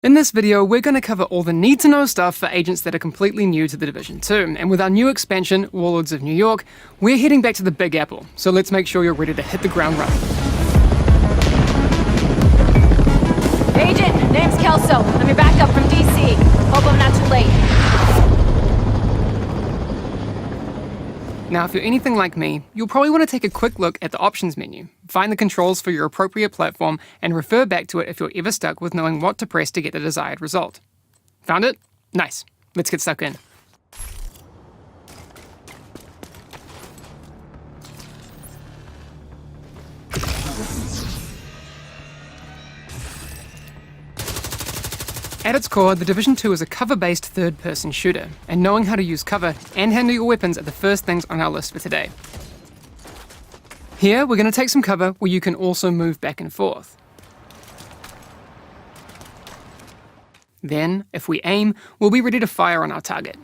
In this video, we're going to cover all the need-to-know stuff for agents that are completely new to the Division 2, and with our new expansion, Warlords of New York, we're heading back to the Big Apple, so let's make sure you're ready to hit the ground running. Agent, name's Kelso. I'm your backup from DC. Hope I'm not too late. Now, if you're anything like me, you'll probably want to take a quick look at the options menu, find the controls for your appropriate platform, and refer back to it if you're ever stuck with knowing what to press to get the desired result. Found it? Nice. Let's get stuck in. At its core, the Division 2 is a cover-based third-person shooter, and knowing how to use cover and handle your weapons are the first things on our list for today. Here, we're going to take some cover where you can also move back and forth. Then, if we aim, we'll be ready to fire on our target.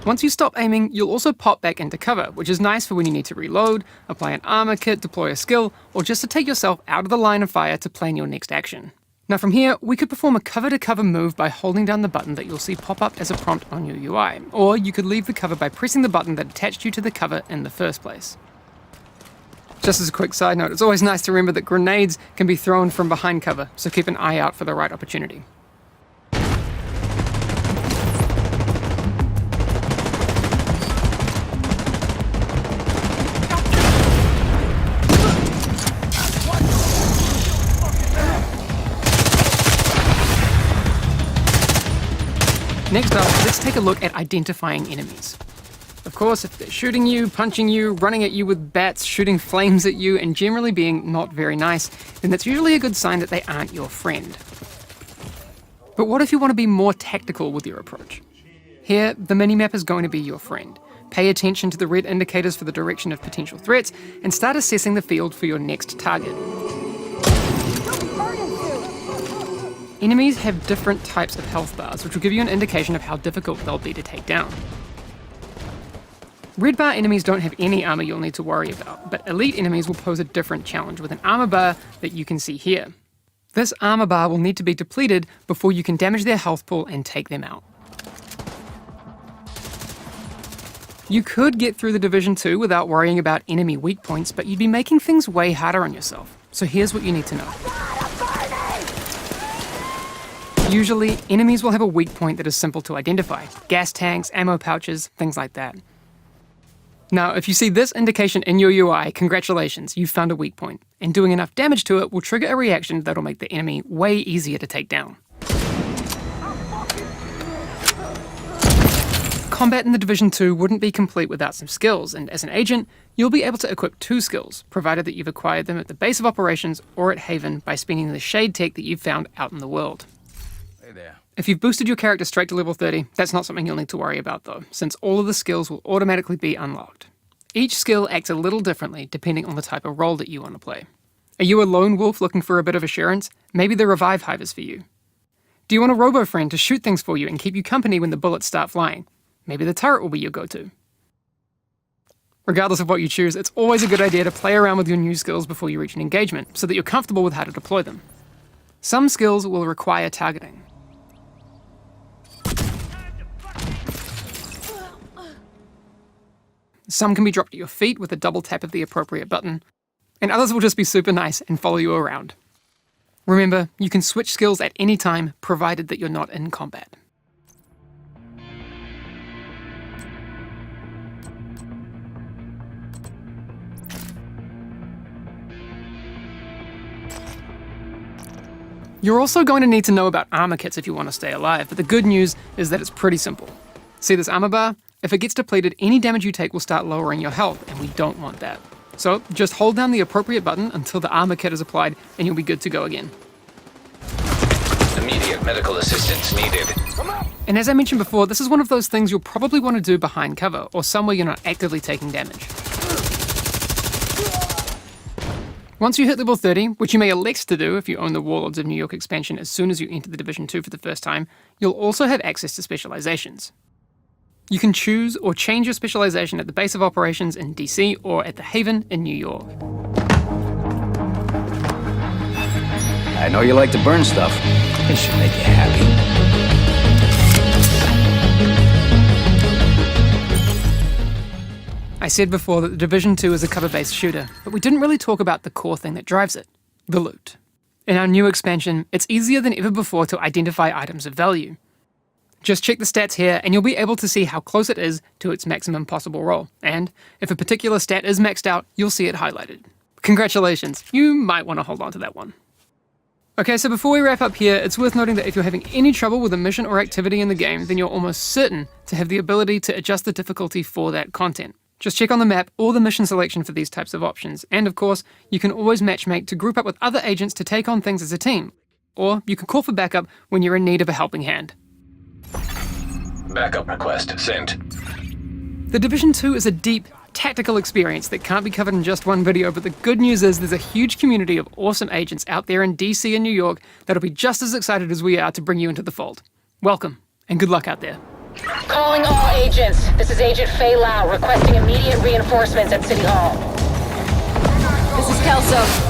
Once you stop aiming, you'll also pop back into cover, which is nice for when you need to reload, apply an armor kit, deploy a skill, or just to take yourself out of the line of fire to plan your next action. Now from here, we could perform a cover-to-cover move by holding down the button that you'll see pop up as a prompt on your UI, or you could leave the cover by pressing the button that attached you to the cover in the first place. Just as a quick side note, it's always nice to remember that grenades can be thrown from behind cover, so keep an eye out for the right opportunity. Next up, let's take a look at identifying enemies. Of course, if they're shooting you, punching you, running at you with bats, shooting flames at you, and generally being not very nice, then that's usually a good sign that they aren't your friend. But what if you want to be more tactical with your approach? Here, the minimap is going to be your friend. Pay attention to the red indicators for the direction of potential threats, and start assessing the field for your next target. Enemies have different types of health bars, which will give you an indication of how difficult they'll be to take down. Red bar enemies don't have any armor you'll need to worry about, but elite enemies will pose a different challenge with an armor bar that you can see here. This armor bar will need to be depleted before you can damage their health pool and take them out. You could get through the Division 2 without worrying about enemy weak points, but you'd be making things way harder on yourself. So here's what you need to know. Usually, enemies will have a weak point that is simple to identify. Gas tanks, ammo pouches, things like that. Now, if you see this indication in your UI, congratulations, you've found a weak point. And doing enough damage to it will trigger a reaction that'll make the enemy way easier to take down. Combat in the Division 2 wouldn't be complete without some skills, and as an agent, you'll be able to equip 2 skills, provided that you've acquired them at the base of operations or at Haven by spending the shade tech that you've found out in the world. If you've boosted your character straight to level 30, that's not something you'll need to worry about though, since all of the skills will automatically be unlocked. Each skill acts a little differently depending on the type of role that you want to play. Are you a lone wolf looking for a bit of assurance? Maybe the revive hive is for you. Do you want a robo-friend to shoot things for you and keep you company when the bullets start flying? Maybe the turret will be your go-to. Regardless of what you choose, it's always a good idea to play around with your new skills before you reach an engagement, so that you're comfortable with how to deploy them. Some skills will require targeting. Some can be dropped at your feet with a double tap of the appropriate button, and others will just be super nice and follow you around. Remember, you can switch skills at any time, provided that you're not in combat. You're also going to need to know about armor kits if you want to stay alive, but the good news is that it's pretty simple. See this armor bar? If it gets depleted, any damage you take will start lowering your health, and we don't want that. So just hold down the appropriate button until the armor kit is applied, and you'll be good to go again. Immediate medical assistance needed. And as I mentioned before, this is one of those things you'll probably want to do behind cover, or somewhere you're not actively taking damage. Once you hit level 30, which you may elect to do if you own the Warlords of New York expansion as soon as you enter the Division 2 for the first time, you'll also have access to specializations. You can choose or change your specialization at the base of operations in DC or at the Haven in New York. I know you like to burn stuff. It should make you happy. I said before that the Division 2 is a cover-based shooter, but we didn't really talk about the core thing that drives it, the loot. In our new expansion, it's easier than ever before to identify items of value. Just check the stats here and you'll be able to see how close it is to its maximum possible roll, and if a particular stat is maxed out, you'll see it highlighted. Congratulations, you might want to hold on to that one. Okay, so before we wrap up here, it's worth noting that if you're having any trouble with a mission or activity in the game, then you're almost certain to have the ability to adjust the difficulty for that content. Just check on the map or the mission selection for these types of options, and of course, you can always matchmake to group up with other agents to take on things as a team, or you can call for backup when you're in need of a helping hand. Backup request sent. The Division 2 is a deep, tactical experience that can't be covered in just one video, but the good news is there's a huge community of awesome agents out there in DC and New York that'll be just as excited as we are to bring you into the fold. Welcome, and good luck out there. Calling all agents. This is Agent Faye Lau requesting immediate reinforcements at City Hall. This is Kelso.